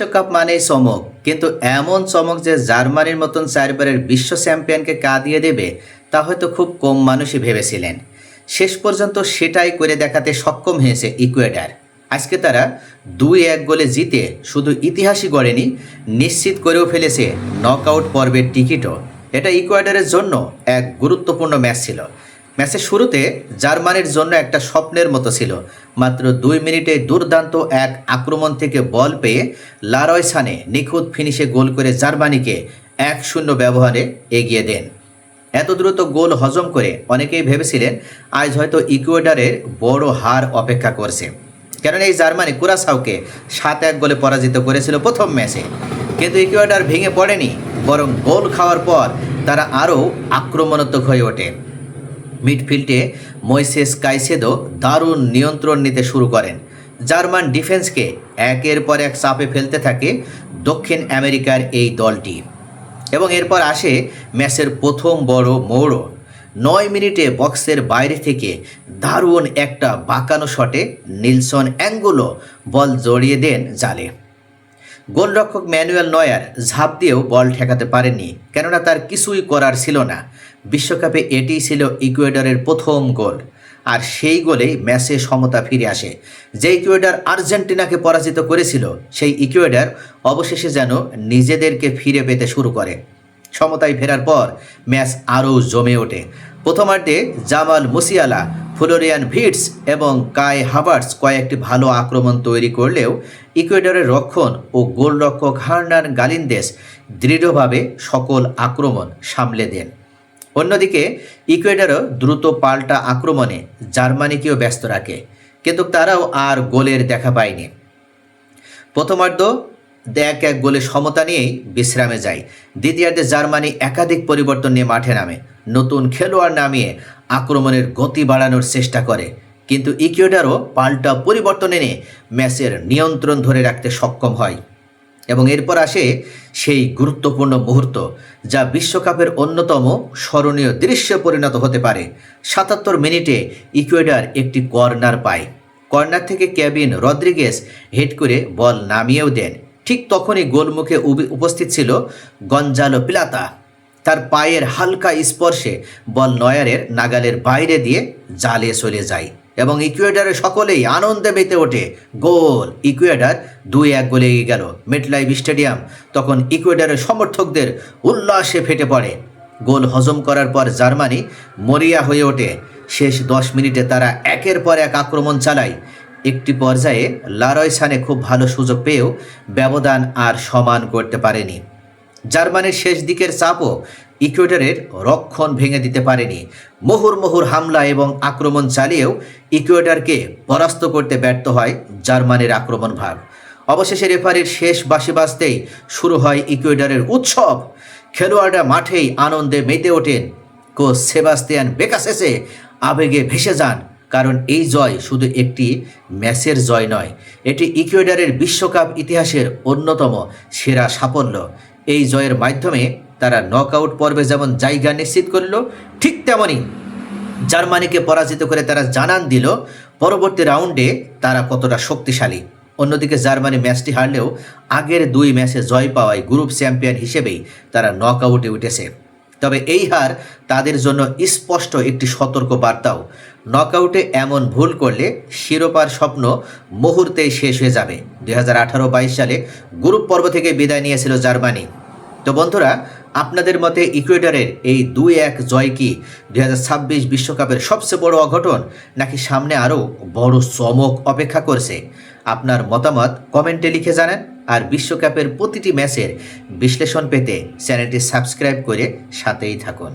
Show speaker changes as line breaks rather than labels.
বিশ্বকাপ মানেই চমক, কিন্তু এমন চমক যে জার্মানির মতন চারবারের বিশ্ব চ্যাম্পিয়নকে কাঁদিয়ে দেবে তা হয়তো খুব কম মানুষই ভেবেছিলেন। শেষ পর্যন্ত সেটাই করে দেখাতে সক্ষম হয়েছে ইকুয়েডর। আজকে তারা 2-1 গোলে জিতে শুধু ইতিহাসই গড়েনি, নিশ্চিত করেও ফেলেছে নকআউট পর্বের টিকিটও। এটা ইকুয়েডরের জন্য এক গুরুত্বপূর্ণ ম্যাচ ছিল। ম্যাচের শুরুতে জার্মানির জন্য একটা স্বপ্নের মতো ছিল। মাত্র 2 মিনিটে দুর্দান্ত এক আক্রমণ থেকে বল পেয়ে লারয় সানে নিখুঁত ফিনিশে গোল করে জার্মানিকে 1-0 ব্যবহারে এগিয়ে দেন। এত দ্রুত গোল হজম করে অনেকেই ভেবেছিলেন আজ হয়তো ইকুয়েডরের বড় হার অপেক্ষা করছে, কারণ এই জার্মানি কুরাসাওকে 7-1 গোলে পরাজিত করেছিল প্রথম ম্যাচে। কিন্তু ইকুয়েডর ভেঙে পড়েনি, বরং গোল খাওয়ার পর তারা আরও আক্রমণাত্মক হয়ে ওঠে। মিডফিল্ডে ময়সেস কাইসেদো দারুণ নিয়ন্ত্রণ নিতে শুরু করেন। জার্মান ডিফেন্সকে একের পর এক চাপে ফেলতে থাকে দক্ষিণ আমেরিকার এই দলটি। এবং এরপর আসে ম্যাচের প্রথম বড় মোড়। 9 মিনিটে বক্সের বাইরে থেকে দারুণ একটা বাঁকানো শটে নিলসন অ্যাঙ্গুলো বল জড়িয়ে দেন জালে। গোলরক্ষক ম্যানুয়েল নয়ার ঝাঁপ দিয়েও বল ঠেকাতে পারেননি, কেননা তার কিছুই করার ছিল না। বিশ্বকাপে এটিই ছিল ইকুয়েডরের প্রথম গোল, আর সেই গোলেই ম্যাচে সমতা ফিরে আসে। যে ইকুয়েডর আর্জেন্টিনাকে পরাজিত করেছিল, সেই ইকুয়েডর অবশেষে যেন নিজেদেরকে ফিরে পেতে শুরু করে। সমতায় ফেরার পর ম্যাচ আরও জমে ওঠে। প্রথমার্ধে জামাল মুসিয়ালা, ফ্লোরিয়ান ভিটস এবং কাই হাভার্টস কয়েকটি ভালো আক্রমণ তৈরি করলেও ইকুয়েডরের রক্ষণ ও গোলরক্ষক হার্নান গালিন্দেস দৃঢ়ভাবে সকল আক্রমণ সামলে দেন। অন্যদিকে ইকুয়েডরও দ্রুত পাল্টা আক্রমণে জার্মানিকেও ব্যস্ত রাখে, কিন্তু তারাও আর গোলের দেখা পায়নি। প্রথমার্ধ 1-1 গোলে সমতা নিয়েই বিশ্রামে যায়। দ্বিতীয়ার্ধে জার্মানি একাধিক পরিবর্তন নিয়ে মাঠে নামে, নতুন খেলোয়াড় নামিয়ে আক্রমণের গতি বাড়ানোর চেষ্টা করে। কিন্তু ইকুয়েডরও পাল্টা পরিবর্তন এনে ম্যাচের নিয়ন্ত্রণ ধরে রাখতে সক্ষম হয়। এবং এরপর আসে সেই গুরুত্বপূর্ণ মুহূর্ত, যা বিশ্বকাপের অন্যতম স্মরণীয় দৃশ্যে পরিণত হতে পারে। 77 মিনিটে ইকুয়েডর একটি কর্নার পায়। কর্নার থেকে কেভিন রদ্রিগেজ হেড করে বল নামিয়েও দেন। ঠিক তখনই গোলমুখে উপস্থিত ছিল গঞ্জালো পিলাতা। তার পায়ের হালকা স্পর্শে বল নয়ারের নাগালের বাইরে দিয়ে জালে চলে যায় এবং ইকুয়েডরের সকলেই আনন্দে মেতে ওঠে। গোল! ইকুয়েডর 2-1 গোলে এগিয়ে গেল। মেটলাইফ স্টেডিয়াম তখন ইকুয়েডরের সমর্থকদের উল্লাসে ফেটে পড়ে। গোল হজম করার পর জার্মানি মরিয়া হয়ে ওঠে। শেষ 10 মিনিটে তারা একের পর এক আক্রমণ চালায়। একটি পর্যায়ে লারয় সানে খুব ভালো সুযোগ পেয়েও ব্যবধান আর সমান করতে পারেনি। জার্মানির শেষ দিকের চাপও ইকুয়েডরের রক্ষণ ভেঙে দিতে পারেনি। মুহুর্মুহুর হামলা এবং আক্রমণ চালিয়েও ইকুয়েডরকে পরাস্ত করতে ব্যর্থ হয় জার্মানির আক্রমণ ভাগ। অবশেষে রেফারির শেষ বাঁশি বাজতেই শুরু হয় ইকুয়েডরের উৎসব। খেলোয়াড়রা মাঠেই আনন্দে মেতে ওঠেন। কোচ সেবাস্তিয়ান বেকাসেসে আবেগে ভেসে যান, কারণ এই জয় শুধু একটি ম্যাচের জয় নয়, এটি ইকুয়েডরের বিশ্বকাপ ইতিহাসের অন্যতম সেরা সাফল্য। এই জয়ের মাধ্যমে তারা নকআউট পর্বে যেমন জায়গা নিশ্চিত করল, ঠিক তেমনই জার্মানিকে পরাজিত করে তারা জানান দিল পরবর্তী রাউন্ডে তারা কতটা শক্তিশালী। অন্যদিকে জার্মানি ম্যাচটি হারলেও আগের 2 ম্যাচে জয় পাওয়ায় গ্রুপ চ্যাম্পিয়ন হিসেবেই তারা নকআউটে উঠেছে। তবে এই হার তাদের জন্য স্পষ্ট একটি সতর্ক বার্তাও। নকআউটে এমন ভুল করলে শিরোপার স্বপ্ন মুহূর্তেই শেষ হয়ে যাবে। 2018-22 সালে গ্রুপ পর্ব থেকে বিদায় নিয়েছিল জার্মানি। তো বন্ধুরা, আপনাদের মতে ইকুয়েডরের এই 2-1 জয় কি 2026 বিশ্বকাপের সবচেয়ে বড় অঘটন, নাকি সামনে আরও বড় চমক অপেক্ষা করছে? আপনার মতামত কমেন্টে লিখে জানান। আর বিশ্বকাপের প্রতিটি ম্যাচের বিশ্লেষণ পেতে চ্যানেলটি সাবস্ক্রাইব করে সাথেই থাকুন।